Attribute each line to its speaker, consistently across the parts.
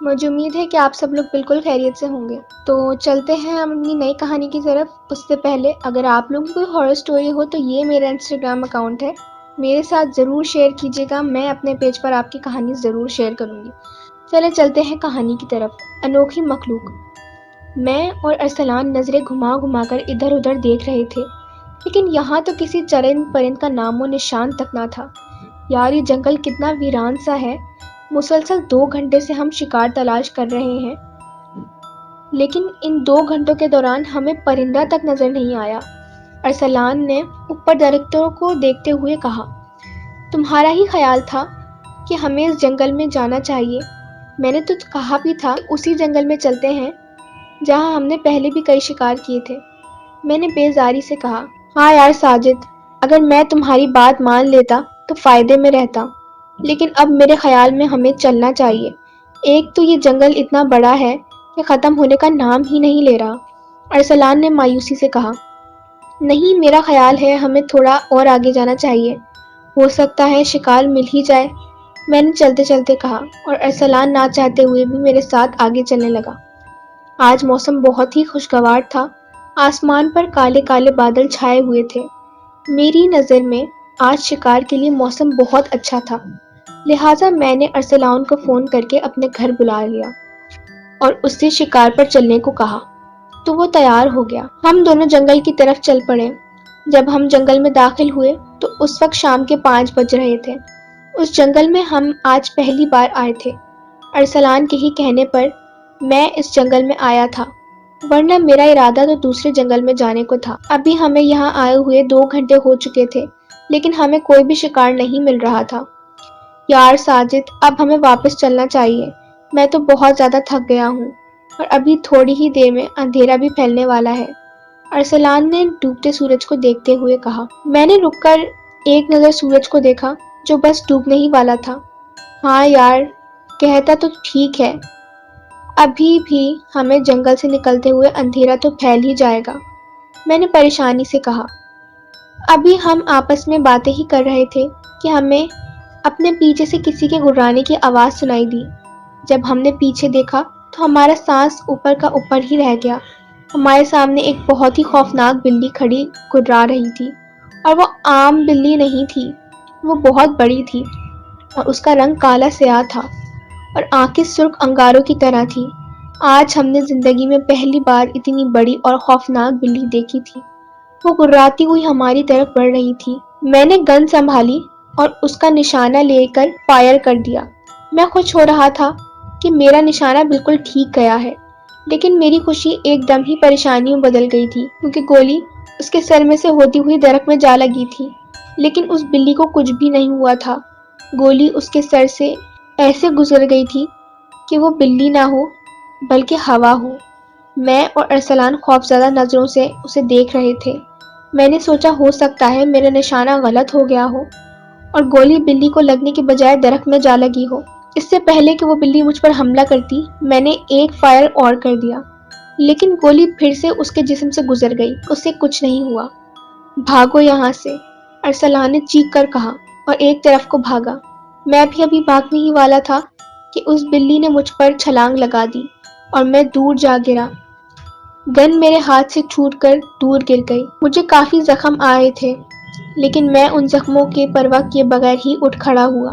Speaker 1: مجھے امید ہے کہ آپ سب لوگ بالکل خیریت سے ہوں گے۔ تو چلتے ہیں ہم اپنی نئی کہانی کی طرف۔ اس سے پہلے اگر آپ لوگوں کی کوئی ہارر سٹوری ہو تو یہ میرا انسٹاگرام اکاؤنٹ ہے، میرے ساتھ ضرور شیئر کیجیے گا، میں اپنے پیج پر آپ کی کہانی ضرور شیئر کروں گی۔ چلے چلتے ہیں کہانی کی طرف۔ انوکھی مخلوق۔ میں اور ارسلان نظریں گھما گھما کر ادھر ادھر دیکھ رہے تھے، لیکن یہاں تو کسی چرند پرند کا نام و نشان تک نہ تھا۔ یار یہ جنگل کتنا ویران سا ہے، مسلسل 2 گھنٹے سے ہم شکار تلاش کر رہے ہیں، لیکن ان 2 گھنٹوں کے دوران ہمیں پرندہ تک نظر نہیں آیا۔ ارسلان نے اوپر درختوں کو دیکھتے ہوئے کہا، تمہارا ہی خیال تھا کہ ہمیں اس جنگل میں جانا چاہیے، میں نے تو کہا بھی تھا اسی جنگل میں چلتے ہیں جہاں ہم نے پہلے بھی کئی شکار کیے تھے، میں نے بیزاری سے کہا۔ ہاں یار ساجد، اگر میں تمہاری بات مان لیتا تو فائدے میں رہتا، لیکن اب میرے خیال میں ہمیں چلنا چاہیے۔ ایک تو یہ جنگل اتنا بڑا ہے کہ ختم ہونے کا نام ہی نہیں لے رہا۔ ارسلان نے مایوسی سے کہا، نہیں میرا خیال ہے ہمیں تھوڑا اور آگے جانا چاہیے، ہو سکتا ہے شکار مل ہی جائے، میں نے چلتے چلتے کہا، اور ارسلان نہ چاہتے ہوئے بھی میرے ساتھ آگے چلنے لگا۔ آج موسم بہت ہی خوشگوار تھا، آسمان پر کالے کالے بادل چھائے ہوئے تھے۔ میری نظر میں آج شکار کے لیے موسم بہت اچھا تھا، لہٰذا میں نے ارسلان کو فون کر کے اپنے گھر بلا لیا اور اس سے شکار پر چلنے کو کہا، تو وہ تیار ہو گیا۔ ہم دونوں جنگل کی طرف چل پڑے۔ جب ہم جنگل میں داخل ہوئے تو اس وقت شام کے 5 بج رہے تھے۔ اس جنگل میں ہم آج پہلی بار آئے تھے، ارسلان کے ہی کہنے پر میں اس جنگل میں آیا تھا، ورنہ میرا ارادہ تو دوسرے جنگل میں جانے کو تھا۔ ابھی ہمیں یہاں آئے ہوئے 2 گھنٹے ہو چکے تھے، لیکن ہمیں کوئی بھی شکار نہیں مل رہا تھا۔ یار ساجد، اب ہمیں واپس چلنا چاہیے، میں تو بہت زیادہ تھک گیا ہوں، اور ابھی تھوڑی ہی دیر میں اندھیرا بھی پھیلنے والا ہے، ارسلان نے ڈوبتے سورج کو دیکھتے ہوئے کہا۔ میں نے رک کر ایک نظر سورج کو دیکھا جو بس ڈوبنے ہی والا تھا۔ ہاں یار، کہتا تو ٹھیک ہے، ابھی بھی ہمیں جنگل سے نکلتے ہوئے اندھیرا تو پھیل ہی جائے گا، میں نے پریشانی سے کہا۔ ابھی ہم آپس میں باتیں ہی کر رہے تھے کہ ہمیں اپنے پیچھے سے کسی کے گھرانے کی آواز سنائی دی۔ جب ہم نے پیچھے دیکھا تو ہمارا سانس اوپر کا اوپر ہی رہ گیا۔ ہمارے سامنے ایک بہت ہی خوفناک بلی کھڑی گرا رہی تھی، اور وہ عام بلی نہیں تھی، وہ بہت بڑی تھی، اور اس کا رنگ کالا سیاہ تھا اور آنکھیں سرخ انگاروں کی طرح تھی۔ آج ہم نے زندگی میں پہلی بار اتنی بڑی اور خوفناک بلی دیکھی تھی۔ وہ گراتی ہوئی ہماری طرف بڑھ رہی تھی۔ میں نے گن سنبھالی اور اس کا نشانہ لے کر فائر کر دیا۔ میں خوش ہو رہا تھا کہ میرا نشانہ بالکل ٹھیک گیا ہے، لیکن میری خوشی ایک دم ہی پریشانی میں بدل گئی تھی، کیونکہ گولی اس کے سر میں سے ہوتی ہوئی درخت میں جا لگی تھی، لیکن اس بلی کو کچھ بھی نہیں ہوا تھا۔ گولی اس کے سر سے ایسے گزر گئی تھی کہ وہ بلی نہ ہو بلکہ ہوا ہو۔ میں اور ارسلان خوفزدہ نظروں سے اسے دیکھ رہے تھے۔ میں نے سوچا ہو سکتا ہے میرا نشانہ غلط ہو گیا ہو اور گولی بلی کو لگنے کے بجائے درخت میں جا لگی ہو۔ اس سے پہلے کہ وہ بلی مجھ پر حملہ کرتی، میں نے ایک فائر اور کر دیا، لیکن گولی پھر سے اس کے جسم سے گزر گئی، اسے کچھ نہیں ہوا۔ بھاگو یہاں سے، ارسلان نے چیخ کر کہا اور ایک طرف کو بھاگا۔ میں بھی ابھی بھاگنے ہی والا تھا کہ اس بلی نے مجھ پر چھلانگ لگا دی اور میں دور جا گرا۔ گن میرے ہاتھ سے چھوٹ کر دور گر گئی۔ مجھے کافی زخم آئے تھے، لیکن میں ان زخموں کی پرواہ کیے بغیر ہی اٹھ کھڑا ہوا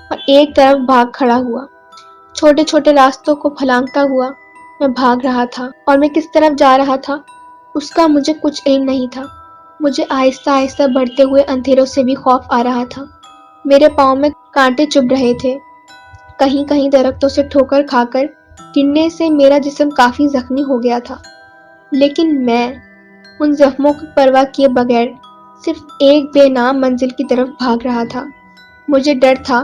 Speaker 1: اور ایک طرف بھاگ کھڑا ہوا۔ چھوٹے چھوٹے راستوں کو پھلانگتا ہوا میں بھاگ رہا تھا، اور میں کس طرف جا رہا تھا اس کا مجھے کچھ علم نہیں تھا۔ مجھے آہستہ آہستہ بڑھتے ہوئے اندھیروں سے بھی خوف آ رہا تھا۔ میرے پاؤں میں کانٹے چبھ رہے تھے، کہیں کہیں درختوں سے ٹھوکر کھا کر گرنے سے میرا جسم کافی زخمی ہو گیا تھا، لیکن میں ان زخموں کی پرواہ کیے بغیر صرف ایک بے نام منزل کی طرف بھاگ رہا تھا۔ مجھے ڈر تھا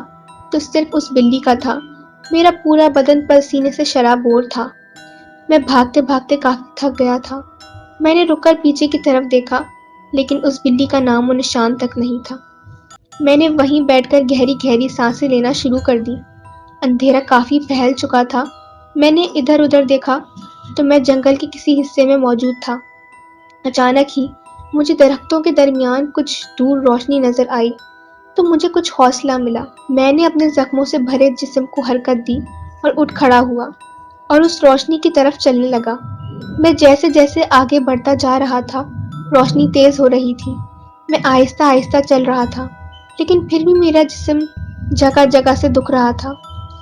Speaker 1: تو صرف اس بلی کا تھا، میرا پورا بدن پسینے سے شرابور تھا۔ میں بھاگتے بھاگتے کافی تھک گیا تھا۔ میں نے رک کر پیچھے کی طرف دیکھا، لیکن اس بلی کا نام و نشان تک نہیں تھا۔ میں نے وہیں بیٹھ کر گہری گہری سانسیں لینا شروع کر دی۔ اندھیرا کافی پھیل چکا تھا۔ میں نے ادھر ادھر دیکھا تو میں جنگل کے کسی حصے میں موجود تھا۔ اچانک ہی مجھے درختوں کے درمیان کچھ دور روشنی نظر آئی تو مجھے کچھ حوصلہ ملا۔ میں نے اپنے زخموں سے بھرے جسم کو حرکت دی اور اٹھ کھڑا ہوا اور اس روشنی کی طرف چلنے لگا۔ میں جیسے جیسے آگے بڑھتا جا رہا تھا روشنی تیز ہو رہی تھی۔ میں آہستہ آہستہ چل رہا تھا لیکن پھر بھی میرا جسم جگہ جگہ سے دکھ رہا تھا۔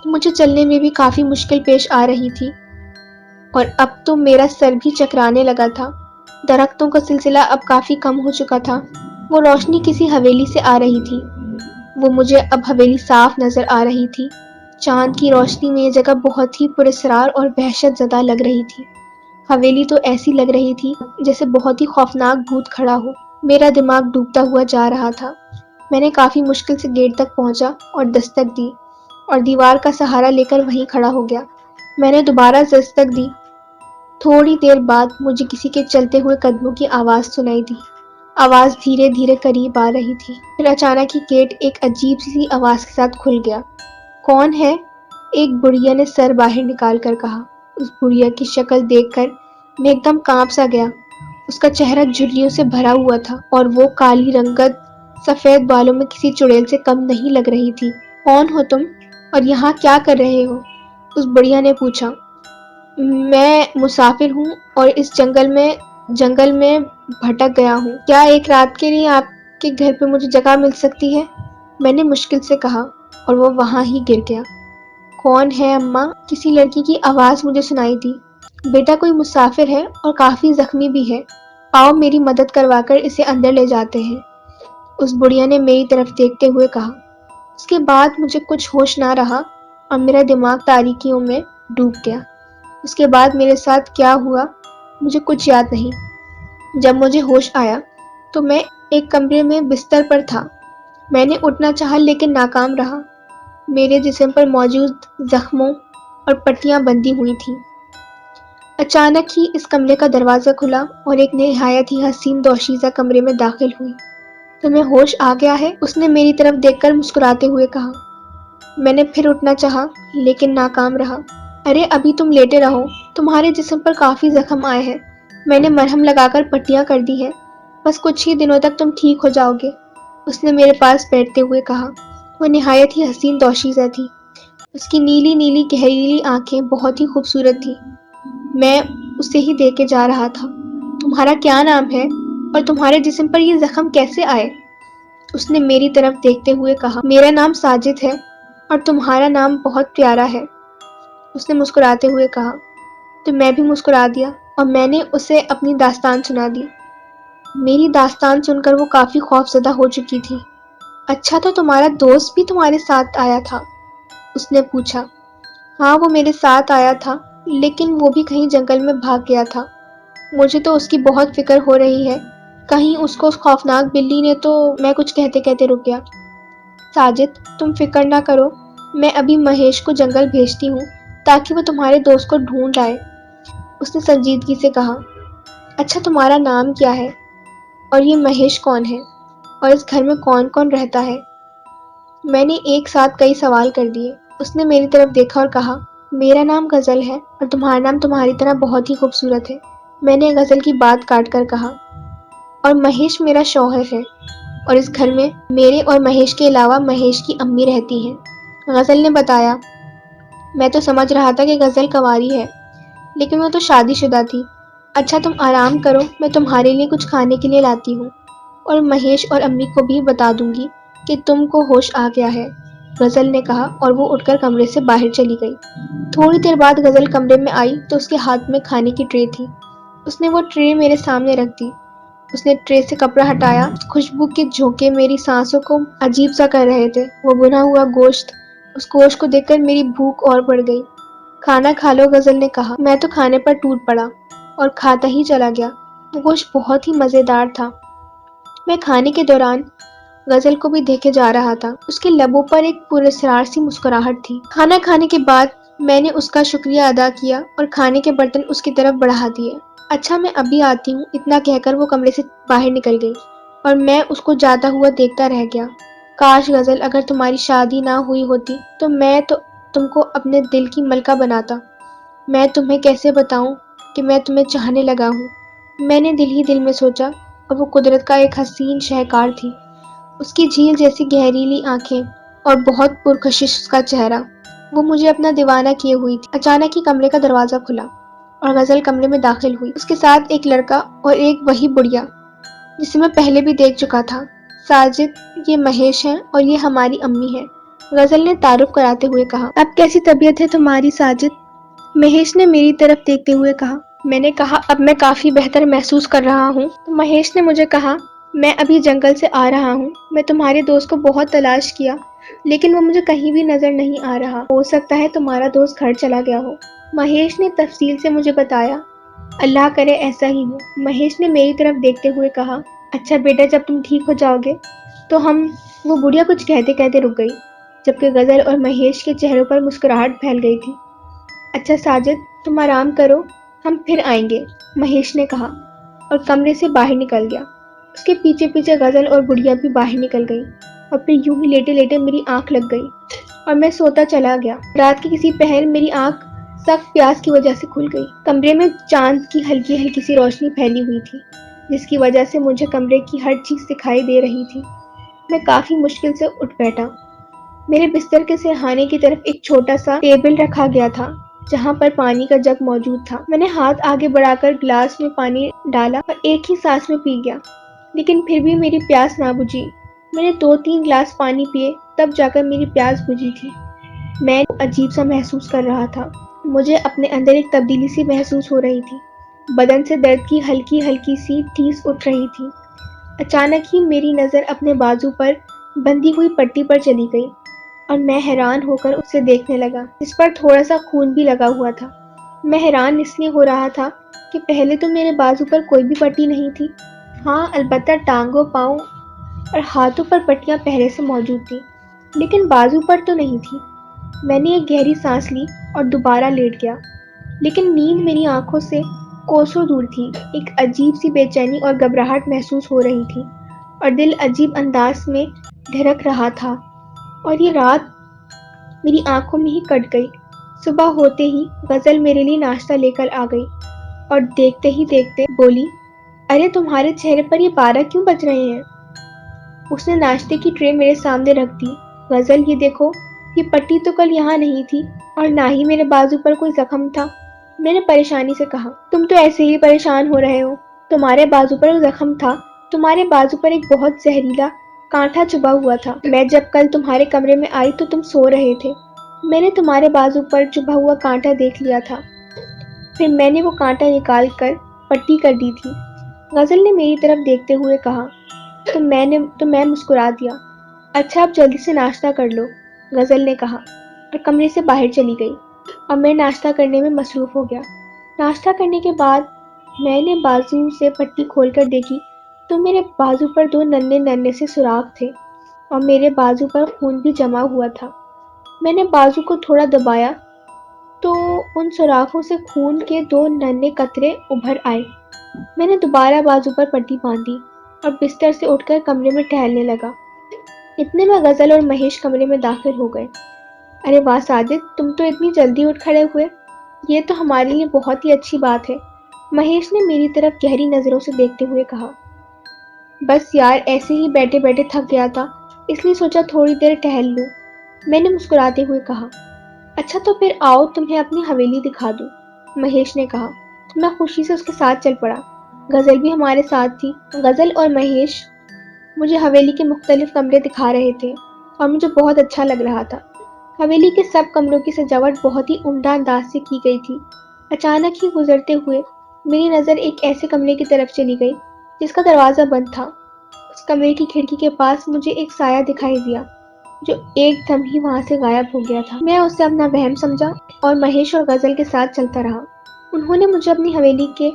Speaker 1: مجھے چلنے میں بھی کافی مشکل پیش آ رہی تھی اور اب تو میرا سر بھی چکرانے لگا تھا۔ درختوں کا سلسلہ اب کافی کم ہو چکا تھا۔ وہ روشنی کسی حویلی سے آ رہی تھی۔ وہ مجھے اب حویلی صاف نظر آ رہی تھی۔ چاند کی روشنی میں یہ جگہ بہت ہی پراسرار اور وحشت زدہ لگ رہی تھی۔ حویلی تو ایسی لگ رہی تھی جیسے بہت ہی خوفناک بھوت کھڑا ہو۔ میرا دماغ ڈوبتا ہوا جا رہا تھا۔ میں نے کافی مشکل سے گیٹ تک پہنچا اور دستک دی اور دیوار کا سہارا لے کر وہیں کھڑا ہو گیا۔ میں نے دوبارہ دستک دی۔ تھوڑی دیر بعد مجھے کسی کے چلتے ہوئے قدموں کی آواز سنائی دی۔ آواز دھیرے دھیرے قریب آ رہی تھی۔ پھر اچانک ہی گیٹ ایک عجیب سی آواز کے ساتھ کھل گیا۔ کون ہے؟ ایک بڑھیا نے سر باہر نکال کر کہا۔ اس بڑھیا کی شکل دیکھ کر میں ایک دم کانپ سا گیا۔ اس کا چہرہ جھریوں سے بھرا ہوا تھا اور وہ کالی رنگت سفید بالوں میں کسی چڑیل سے کم نہیں لگ رہی تھی۔ کون ہو تم اور یہاں کیا کر رہے ہو؟ اس بڑھیا نے پوچھا۔ میں مسافر ہوں اور اس جنگل میں بھٹک گیا ہوں۔ کیا ایک رات کے لیے آپ کے گھر پہ مجھے جگہ مل سکتی ہے؟ میں نے مشکل سے کہا اور وہ وہاں ہی گر گیا۔ کون ہے اماں؟ کسی لڑکی کی آواز مجھے سنائی دی۔ بیٹا کوئی مسافر ہے اور کافی زخمی بھی ہے، آؤ میری مدد کروا کر اسے اندر لے جاتے ہیں، اس بڑھیا نے میری طرف دیکھتے ہوئے کہا۔ اس کے بعد مجھے کچھ ہوش نہ رہا اور میرا دماغ تاریکیوں میں ڈوب گیا۔ اس کے بعد میرے ساتھ کیا ہوا مجھے کچھ یاد نہیں۔ جب مجھے ہوش آیا تو میں ایک کمرے میں بستر پر تھا۔ میں نے اٹھنا چاہا لیکن ناکام رہا۔ میرے جسم پر موجود زخموں اور پٹیاں بندھی ہوئی تھیں۔ اچانک ہی اس کمرے کا دروازہ کھلا اور ایک نہایت ہی حسین دوشیزہ کمرے میں داخل ہوئی۔ تمہیں ہوش آ گیا ہے؟ اس نے میری طرف دیکھ کر مسکراتے ہوئے کہا۔ میں نے پھر اٹھنا چاہا لیکن ناکام رہا۔ ارے ابھی تم لیٹے رہو، تمہارے جسم پر کافی زخم آئے ہیں، میں نے مرہم لگا کر پٹیاں کر دی ہیں، بس کچھ ہی دنوں تک تم ٹھیک ہو جاؤ گے، اس نے میرے پاس بیٹھتے ہوئے کہا۔ وہ نہایت ہی حسین دوشیزہ تھی۔ اس کی نیلی نیلی گہریلی آنکھیں بہت ہی خوبصورت تھی۔ میں اسے ہی دیکھے جا رہا تھا۔ تمہارا کیا نام ہے اور تمہارے جسم پر یہ زخم کیسے آئے؟ اس نے میری طرف دیکھتے ہوئے کہا۔ میرا نام ساجد ہے اور تمہارا نام بہت پیارا ہے، اس نے مسکراتے ہوئے کہا۔ تو میں بھی مسکرا دیا اور میں نے اسے اپنی داستان سنا دی۔ میری داستان سن کر وہ کافی خوفزدہ ہو چکی تھی۔ اچھا تو تمہارا دوست بھی تمہارے ساتھ آیا تھا؟ اس نے پوچھا۔ ہاں وہ میرے ساتھ آیا تھا لیکن وہ بھی کہیں جنگل میں بھاگ گیا تھا۔ مجھے تو اس کی بہت فکر ہو رہی ہے، کہیں اس کو خوفناک بلی نے تو… میں کچھ کہتے کہتے رک گیا۔ ساجد تم فکر نہ کرو، میں ابھی مہیش کو جنگل بھیجتی ہوں تاکہ وہ تمہارے دوست کو ڈھونڈ لائے، اس نے سنجیدگی سے کہا۔ اچھا تمہارا نام کیا ہے اور یہ مہیش کون ہے اور اس گھر میں کون کون رہتا ہے؟ میں نے ایک ساتھ کئی سوال کر دیے۔ اس نے میری طرف دیکھا اور کہا، میرا نام غزل ہے اور تمہارا نام تمہاری طرح بہت ہی خوبصورت ہے، میں نے غزل کی بات کاٹ کر کہا۔ اور مہیش میرا شوہر ہے اور اس گھر میں میرے اور مہیش کے علاوہ مہیش کی امی رہتی ہیں، غزل نے بتایا۔ میں تو سمجھ رہا تھا کہ غزل کنواری ہے لیکن وہ تو شادی شدہ تھی۔ اچھا تم آرام کرو، میں تمہارے لیے کچھ کھانے کے لیے لاتی ہوں اور مہیش اور امی کو بھی بتا دوں گی کہ تم کو ہوش آ گیا ہے، غزل نے کہا اور وہ اٹھ کر کمرے سے باہر چلی گئی۔ تھوڑی دیر بعد غزل کمرے میں آئی تو اس کے ہاتھ میں کھانے کی ٹرے تھی۔ اس نے وہ ٹرے میرے سامنے رکھ دی۔ اس نے ٹرے سے کپڑا ہٹایا، خوشبو کے جھونکے میری سانسوں کو عجیب سا کر رہے تھے۔ وہ بنا ہوا گوشت، اس گوشت کو دیکھ کر میری بھوک اور بڑھ گئی۔ کھانا کھا لو، غزل نے کہا۔ میں تو کھانے پر ٹوٹ پڑا اور کھاتا ہی چلا گیا۔ وہ گوشت بہت ہی مزیدار تھا۔ میں کھانے کے دوران غزل کو بھی دیکھے جا رہا تھا۔ اس کے لبوں پر ایک پراسرار سی مسکراہٹ تھی۔ کھانا کھانے کے بعد میں نے اس کا شکریہ ادا کیا اور کھانے کے برتن اس کی طرف بڑھا دیے۔ اچھا میں ابھی آتی ہوں، اتنا کہہ کر وہ کمرے سے باہر نکل گئی اور میں اس کو جاتا ہوا دیکھتا رہ گیا۔ کاش غزل اگر تمہاری شادی نہ ہوئی ہوتی تو میں تم کو اپنے دل کی ملکہ بناتا۔ میں تمہیں کیسے بتاؤں کہ میں تمہیں چاہنے لگا ہوں، میں نے دل ہی دل میں سوچا، اور وہ قدرت کا ایک حسین شہکار تھی۔ اس کی جھیل جیسی گہریلی آنکھیں اور بہت پرکشش اس کا چہرہ۔ وہ مجھے اپنا دیوانہ کیے ہوئی تھی۔ اچانک ہی کمرے کا دروازہ کھلا اور غزل کمرے میں داخل ہوئی، اس کے ساتھ ایک لڑکا اور ایک وہی بڑھیا جسے میں پہلے بھی دیکھ چکا تھا۔ ساجد، یہ مہیش ہے اور یہ ہماری امی ہے، غزل نے تعارف کراتے ہوئے کہا۔ اب کیسی طبیعت ہے تمہاری ساجد؟ مہیش نے میری طرف دیکھتے ہوئے کہا۔ میں نے کہا اب میں کافی بہتر محسوس کر رہا ہوں۔ تو مہیش نے مجھے کہا میں ابھی جنگل سے آ رہا ہوں، میں تمہارے دوست کو بہت تلاش کیا لیکن وہ مجھے کہیں بھی نظر نہیں آ رہا، ہو سکتا ہے تمہارا دوست گھر چلا گیا ہو۔ مہیش نے تفصیل سے مجھے بتایا۔ اللہ کرے ایسا ہی ہو، مہیش نے میری طرف دیکھتے ہوئے کہا۔ اچھا بیٹا، جب تم ٹھیک ہو جاؤ گے تو ہم… وہ بڑھیا کچھ کہتے کہتے رک گئی، جبکہ غزل اور مہیش کے چہروں پر مسکراہٹ پھیل گئی تھی۔ اچھا ساجد، تم آرام کرو، ہم پھر آئیں گے، مہیش نے کہا اور کمرے سے باہر نکل گیا۔ اس کے پیچھے پیچھے غزل اور بڑھیا بھی باہر نکل گئی اور پھر یوں ہی لیٹے لیٹے میری آنکھ لگ گئی اور میں سوتا چلا گیا۔ رات کے کسی پہر میری آنکھ سخت پیاس کی وجہ سے کھل گئی۔ کمرے میں چاند کی ہلکی ہلکی سی روشنی پھیلی ہوئی تھی جس کی وجہ سے مجھے کمرے کی ہر چیز دکھائی دے رہی تھی۔ میں کافی مشکل سے اٹھ بیٹھا۔ میرے بستر کے سرہانے کی طرف ایک چھوٹا سا ٹیبل رکھا گیا تھا جہاں پر پانی کا جگ موجود تھا۔ میں نے ہاتھ آگے بڑھا کر گلاس میں پانی ڈالا اور ایک ہی سانس میں پی گیا، لیکن پھر بھی میری پیاس نہ بجھی۔ میں نے 2-3 گلاس پانی پیے تب جا کر میری پیاس بجھی تھی۔ میں عجیب سا محسوس کر رہا تھا، مجھے اپنے اندر ایک تبدیلی سی محسوس ہو رہی تھی، بدن سے درد کی ہلکی ہلکی سی ٹھیس اٹھ رہی تھی۔ اچانک ہی میری نظر اپنے بازو پر بندھی ہوئی پٹی پر چلی گئی اور میں حیران ہو کر اسے دیکھنے لگا جس پر تھوڑا سا خون بھی لگا ہوا تھا۔ میں حیران اس لیے ہو رہا تھا کہ پہلے تو میرے بازو پر کوئی بھی پٹی نہیں تھی، ہاں البتہ ٹانگوں، پاؤں اور ہاتھوں پر پٹیاں پہلے سے موجود تھیں، لیکن بازو پر تو نہیں تھی۔ میں نے ایک گہری سانس لی اور دوبارہ لیٹ گیا، لیکن نیند میری آنکھوں سے کوسوں دور تھی۔ ایک عجیب سی بے چینی اور گھبراہٹ محسوس ہو رہی تھی اور دل عجیب انداز میں دھڑک رہا تھا، اور یہ رات میری آنکھوں میں ہی کٹ گئی۔ صبح ہوتے ہی غزل میرے لیے ناشتہ لے کر آ گئی اور دیکھتے ہی دیکھتے بولی، ارے تمہارے چہرے پر یہ 12 کیوں بج رہے ہیں؟ اس نے ناشتے کی ٹرے میرے سامنے رکھ دی۔ غزل، یہ دیکھو، یہ پٹی تو کل یہاں نہیں تھی اور نہ ہی میرے بازو پر کوئی زخم تھا، میں نے پریشانی سے کہا۔ تم تو ایسے ہی پریشان ہو رہے ہو، تمہارے بازو پر زخم تھا، تمہارے بازو پر ایک بہت زہریلا کانٹا چبھا ہوا تھا۔ میں جب کل تمہارے کمرے میں آئی تو تم سو رہے تھے، میں نے تمہارے بازو پر چبھا ہوا کانٹا دیکھ لیا تھا، پھر میں نے وہ کانٹا نکال کر پٹی کر دی تھی، غزل نے میری طرف دیکھتے ہوئے کہا۔ تو میں مسکرا دیا۔ اچھا اب جلدی سے ناشتہ کر لو، غزل نے کہا اور کمرے سے باہر چلی گئی اور میں ناشتہ کرنے میں مصروف ہو گیا۔ ناشتہ کرنے کے بعد میں نے بازو سے پٹی کھول کر دیکھی تو میرے بازو پر 2 ننھے ننھے سے سوراخ تھے اور میرے بازو پر خون بھی جمع ہوا تھا۔ میں نے بازو کو تھوڑا دبایا تو ان سوراخوں سے خون کے 2 ننھے قطرے ابھر آئے۔ میں نے دوبارہ بازو پر پٹی باندھی اور بستر سے اٹھ کر کمرے میں ٹہلنے لگا۔ اتنے میں غزل اور مہیش کمرے میں داخل ہو گئے۔ ارے واہ ساجد، تم تو اتنی جلدی اٹھ کھڑے ہوئے، یہ تو ہمارے لیے بہت ہی اچھی بات ہے، مہیش نے میری طرف گہری نظروں سے دیکھتے ہوئے کہا۔ بس یار ایسے ہی بیٹھے بیٹھے تھک گیا تھا، اس لیے سوچا تھوڑی دیر ٹہل لوں، میں نے مسکراتے ہوئے کہا۔ اچھا تو پھر آؤ تمہیں اپنی حویلی دکھا دوں، مہیش نے کہا تو میں خوشی سے اس کے ساتھ چل پڑا۔ غزل بھی ہمارے ساتھ تھی۔ غزل اور مہیش مجھے حویلی کے مختلف کمرے دکھا رہے تھے اور مجھے بہت اچھا لگ رہا تھا۔ حویلی کے سب کمروں کی سجاوٹ بہت ہی عمدہ انداز سے کی گئی تھی۔ اچانک ہی گزرتے ہوئے میری نظر ایک ایسے کمرے کی طرف چلی گئی جس کا دروازہ بند تھا۔ اس کمرے کی کھڑکی کے پاس مجھے ایک سایہ دکھائی دیا جو ایک دم ہی وہاں سے غائب ہو گیا تھا۔ میں اسے اپنا وہم سمجھا اور مہیش اور غزل کے ساتھ چلتا رہا۔ انہوں نے مجھے اپنی حویلی کے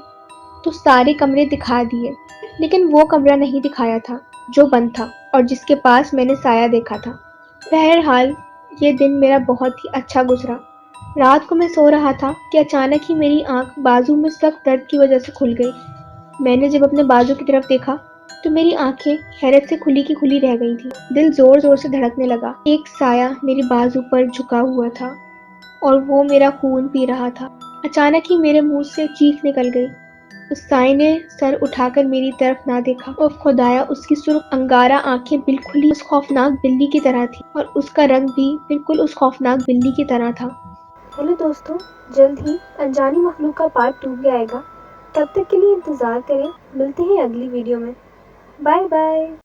Speaker 1: تو سارے کمرے دکھا دیے، لیکن وہ کمرہ نہیں دکھایا تھا جو بند تھا اور جس کے پاس میں نے سایہ دیکھا تھا۔ بہرحال یہ دن میرا بہت ہی اچھا گزرا۔ رات کو میں سو رہا تھا کہ اچانک ہی میری آنکھ بازو میں سخت درد کی وجہ سے کھل گئی۔ میں نے جب اپنے بازو کی طرف دیکھا تو میری آنکھیں حیرت سے کھلی کی کھلی رہ گئی تھی۔ دل زور زور سے دھڑکنے لگا۔ ایک سایہ میری بازو پر جھکا ہوا تھا اور وہ میرا خون پی رہا تھا۔ اچانک ہی میرے منہ سے چیخ نکل گئی۔ اس سائے نے سر اٹھا کر میری طرف نہ دیکھا۔ اوہ خدایا، اس کی سرخ انگارہ آنکھیں بالکل ہی اس خوفناک بلی کی طرح تھی، اور اس کا رنگ بھی بالکل اس خوفناک بلی کی طرح تھا۔ ہیلو دوستو، جلد ہی انجانی مخلوق کا پارٹ 2 بھی آئے گا، تب تک کے لیے انتظار کریں۔ ملتے ہیں اگلی ویڈیو میں۔ Bye bye.